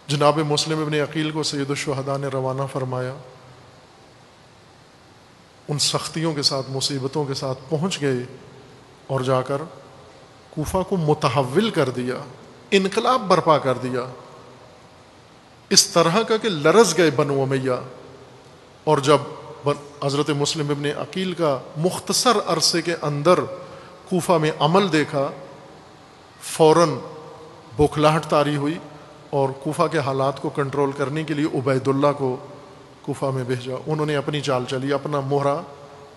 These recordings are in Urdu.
جناب مسلم ابن عقیل کو سید الشہداء نے روانہ فرمایا، ان سختیوں کے ساتھ مصیبتوں کے ساتھ پہنچ گئے اور جا کر کوفہ کو متحول کر دیا، انقلاب برپا کر دیا، اس طرح کا کہ لرز گئے بنو امیہ۔ اور جب حضرت مسلم ابن عقیل کا مختصر عرصے کے اندر کوفہ میں عمل دیکھا، فوراً بوکھلاہٹ طاری ہوئی اور کوفہ کے حالات کو کنٹرول کرنے کے لیے عبید اللہ کو کوفہ میں بھیجا۔ انہوں نے اپنی چال چلی، اپنا مہرہ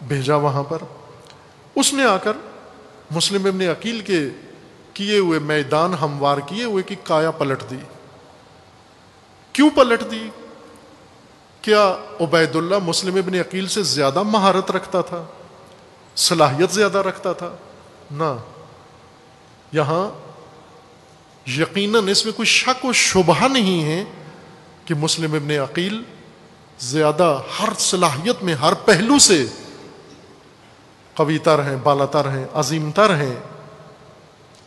بھیجا وہاں پر۔ اس نے آ کر مسلم ابن عقیل کے کیے ہوئے میدان ہموار کیے ہوئے کی کایا پلٹ دی۔ کیوں پلٹ دی؟ کیا عبید اللہ مسلم ابن عقیل سے زیادہ مہارت رکھتا تھا، صلاحیت زیادہ رکھتا تھا؟ نہ، یہاں یقیناً اس میں کوئی شک و شبہ نہیں ہے کہ مسلم ابن عقیل زیادہ ہر صلاحیت میں، ہر پہلو سے قوی تر ہیں، بالا تر ہیں، عظیم تر ہیں،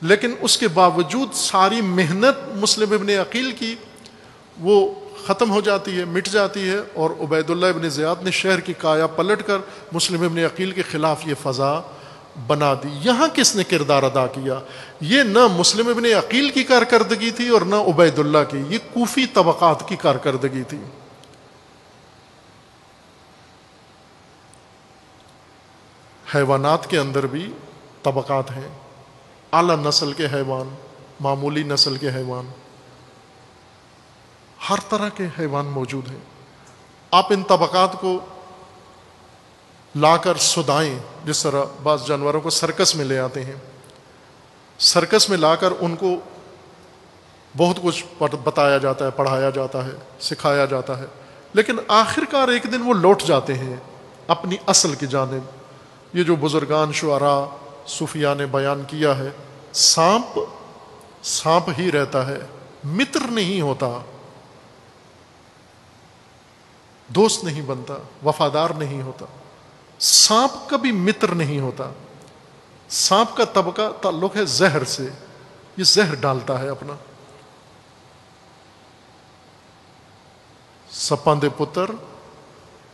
لیکن اس کے باوجود ساری محنت مسلم ابن عقیل کی وہ ختم ہو جاتی ہے، مٹ جاتی ہے، اور عبید اللہ ابن زیاد نے شہر کی کایا پلٹ کر مسلم ابن عقیل کے خلاف یہ فضا بنا دی۔ یہاں کس نے کردار ادا کیا؟ یہ نہ مسلم ابن عقیل کی کارکردگی تھی اور نہ عبید اللہ کی، یہ کوفی طبقات کی کارکردگی تھی۔ حیوانات کے اندر بھی طبقات ہیں، اعلیٰ نسل کے حیوان، معمولی نسل کے حیوان، ہر طرح کے حیوان موجود ہیں۔ آپ ان طبقات کو لا کر سدائیں، جس طرح بعض جانوروں کو سرکس میں لے آتے ہیں، سرکس میں لا کر ان کو بہت کچھ بتایا جاتا ہے، پڑھایا جاتا ہے، سکھایا جاتا ہے، لیکن آخر کار ایک دن وہ لوٹ جاتے ہیں اپنی اصل کی جانب۔ یہ جو بزرگان شعراء صوفیاء نے بیان کیا ہے، سانپ ہی رہتا ہے، متر نہیں ہوتا، دوست نہیں بنتا، وفادار نہیں ہوتا۔ سانپ کبھی متر نہیں ہوتا۔ سانپ کا طبقہ تعلق ہے زہر سے، یہ زہر ڈالتا ہے اپنا۔ سپاں دے پتر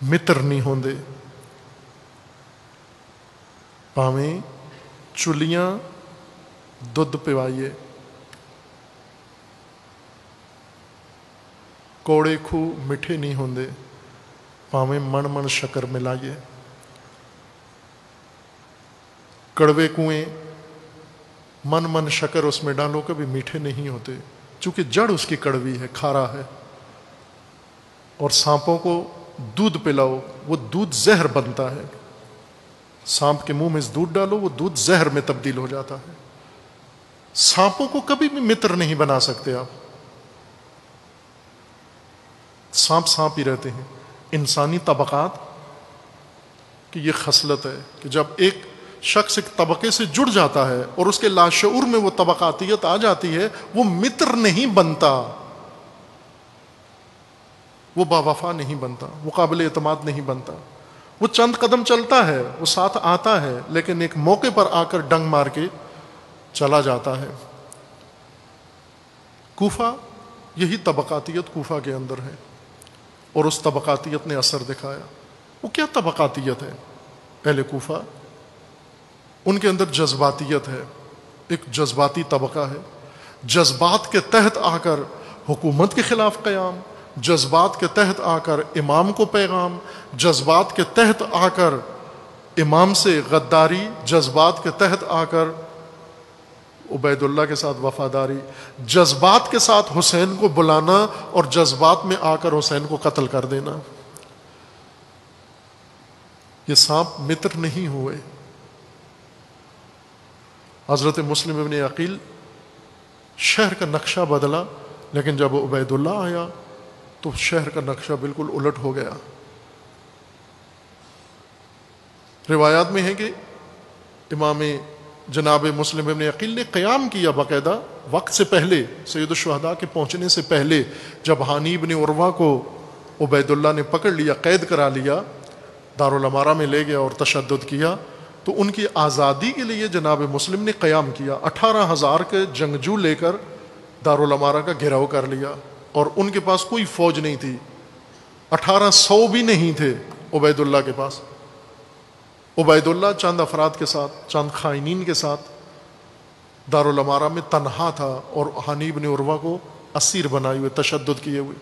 متر نہیں ہوندے، پاویں چلیاں دودھ پوائیے، کوڑے کھو میٹھے نہیں ہوندے، پاویں من من شکر ملائیے۔ کڑوے کنویں من من شکر اس میں ڈالو، کبھی میٹھے نہیں ہوتے، چونکہ جڑ اس کی کڑوی ہے، کھارا ہے۔ اور سانپوں کو دودھ پلاؤ، وہ دودھ زہر بنتا ہے۔ سانپ کے منہ میں دودھ ڈالو، وہ دودھ زہر میں تبدیل ہو جاتا ہے۔ سانپوں کو کبھی بھی متر نہیں بنا سکتے آپ، سانپ ہی رہتے ہیں۔ انسانی طبقات کی یہ خصلت ہے کہ جب ایک شخص ایک طبقے سے جڑ جاتا ہے اور اس کے لاشعور میں وہ طبقاتیت آ جاتی ہے، وہ متر نہیں بنتا، وہ باوفا نہیں بنتا، وہ قابل اعتماد نہیں بنتا۔ وہ چند قدم چلتا ہے، وہ ساتھ آتا ہے، لیکن ایک موقع پر آ کر ڈنگ مار کے چلا جاتا ہے۔ کوفہ، یہی طبقاتیت کوفہ کے اندر ہے، اور اس طبقاتیت نے اثر دکھایا۔ وہ کیا طبقاتیت ہے اہل کوفہ؟ ان کے اندر جذباتیت ہے، ایک جذباتی طبقہ ہے۔ جذبات کے تحت آ کر حکومت کے خلاف قیام، جذبات کے تحت آ کر امام کو پیغام، جذبات کے تحت آ کر امام سے غداری، جذبات کے تحت آ کر عبید اللہ کے ساتھ وفاداری، جذبات کے ساتھ حسین کو بلانا اور جذبات میں آ کر حسین کو قتل کر دینا۔ یہ سانپ متر نہیں ہوئے۔ حضرت مسلم ابن عقیل شہر کا نقشہ بدلا، لیکن جب عبید اللہ آیا تو شہر کا نقشہ بالکل الٹ ہو گیا۔ روایات میں ہے کہ امام جناب مسلم ابن عقیل نے قیام کیا باقاعدہ وقت سے پہلے، سید الشہداء کے پہنچنے سے پہلے، جب ہانی ابن عروہ کو عبید اللہ نے پکڑ لیا، قید کرا لیا، دارالامارہ میں لے گیا اور تشدد کیا، تو ان کی آزادی کے لیے جناب مسلم نے قیام کیا۔ 18,000 کے جنگجو لے کر دارالامارہ کا گھیراؤ کر لیا اور ان کے پاس کوئی فوج نہیں تھی، 1800 بھی نہیں تھے عبید اللہ کے پاس. عبید اللہ چند افراد کے ساتھ، چند خائنین کے ساتھ دارالامارہ میں تنہا تھا، اور ہانی بن عروہ کو اسیر بنائے ہوئے، تشدد کیے ہوئے.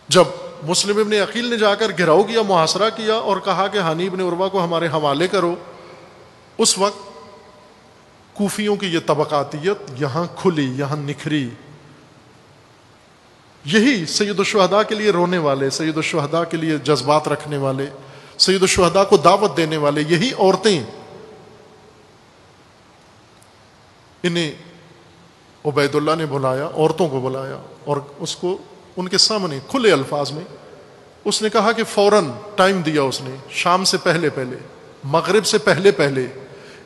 جب مسلم ابن عقیل نے جا کر گھراؤ کیا، محاصرہ کیا اور کہا کہ ہانی بن عروہ کو ہمارے حوالے کرو، اس وقت کوفیوں کی یہ طبقاتیت یہاں کھلی، یہاں نکھری. یہی سید الشہداء کے لیے رونے والے، سید الشہداء کے لیے جذبات رکھنے والے، سید الشہداء کو دعوت دینے والے یہی عورتیں، انہیں عبید اللہ نے بلایا، عورتوں کو بلایا، اور اس کو ان کے سامنے کھلے الفاظ میں اس نے کہا کہ فوراً ٹائم دیا، اس نے شام سے پہلے پہلے، مغرب سے پہلے پہلے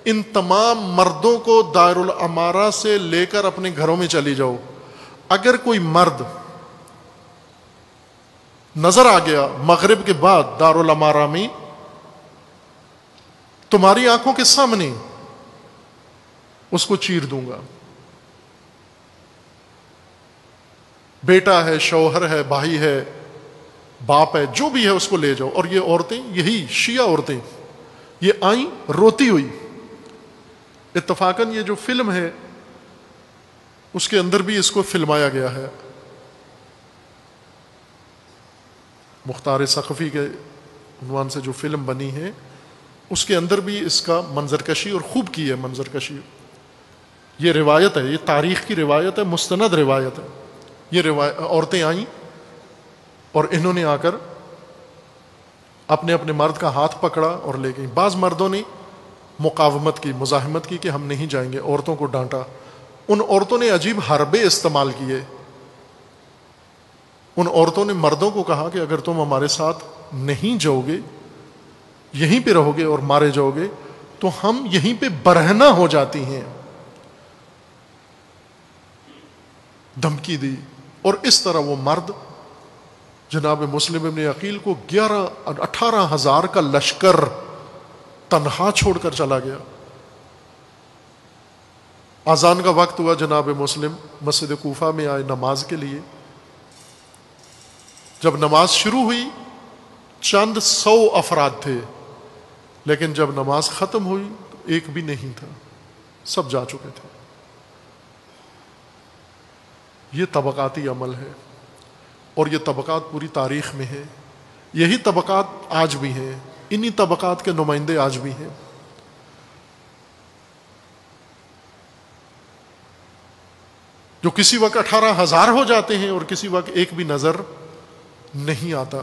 ان تمام مردوں کو دارالامارہ سے لے کر اپنے گھروں میں چلی جاؤ. اگر کوئی مرد نظر آ گیا مغرب کے بعد دارالامارہ میں، تمہاری آنکھوں کے سامنے اس کو چیر دوں گا. بیٹا ہے، شوہر ہے، بھائی ہے، باپ ہے، جو بھی ہے اس کو لے جاؤ. اور یہ عورتیں، یہی شیعہ عورتیں، یہ آئیں روتی ہوئی. اتفاقاً یہ جو فلم ہے اس کے اندر بھی اس کو فلمایا گیا ہے، مختار ثقفی کے عنوان سے جو فلم بنی ہے اس کے اندر بھی اس کا منظر کشی اور خوب کی ہے منظر کشی. یہ روایت ہے، یہ تاریخ کی روایت ہے، مستند روایت ہے. یہ عورتیں آئیں اور انہوں نے آ کر اپنے اپنے مرد کا ہاتھ پکڑا اور لے گئیں. بعض مردوں نے مقاومت کی، مزاحمت کی کہ ہم نہیں جائیں گے، عورتوں کو ڈانٹا. ان عورتوں نے عجیب حربے استعمال کیے. ان عورتوں نے مردوں کو کہا کہ اگر تم ہمارے ساتھ نہیں جاؤ گے، یہیں پہ رہو گے اور مارے جاؤ گے، تو ہم یہیں پہ برہنہ ہو جاتی ہیں. دھمکی دی. اور اس طرح وہ مرد جناب مسلم ابن عقیل کو 18,000 کا لشکر تنہا چھوڑ کر چلا گیا. اذان کا وقت ہوا، جناب مسلم مسجد کوفہ میں آئے نماز کے لیے. جب نماز شروع ہوئی چند 100 افراد تھے، لیکن جب نماز ختم ہوئی تو ایک بھی نہیں تھا، سب جا چکے تھے. یہ طبقاتی عمل ہے، اور یہ طبقات پوری تاریخ میں ہے. یہی طبقات آج بھی ہیں، انہی طبقات کے نمائندے آج بھی ہیں. جو کسی وقت 18,000 ہو جاتے ہیں اور کسی وقت ایک بھی نظر نہیں آتا.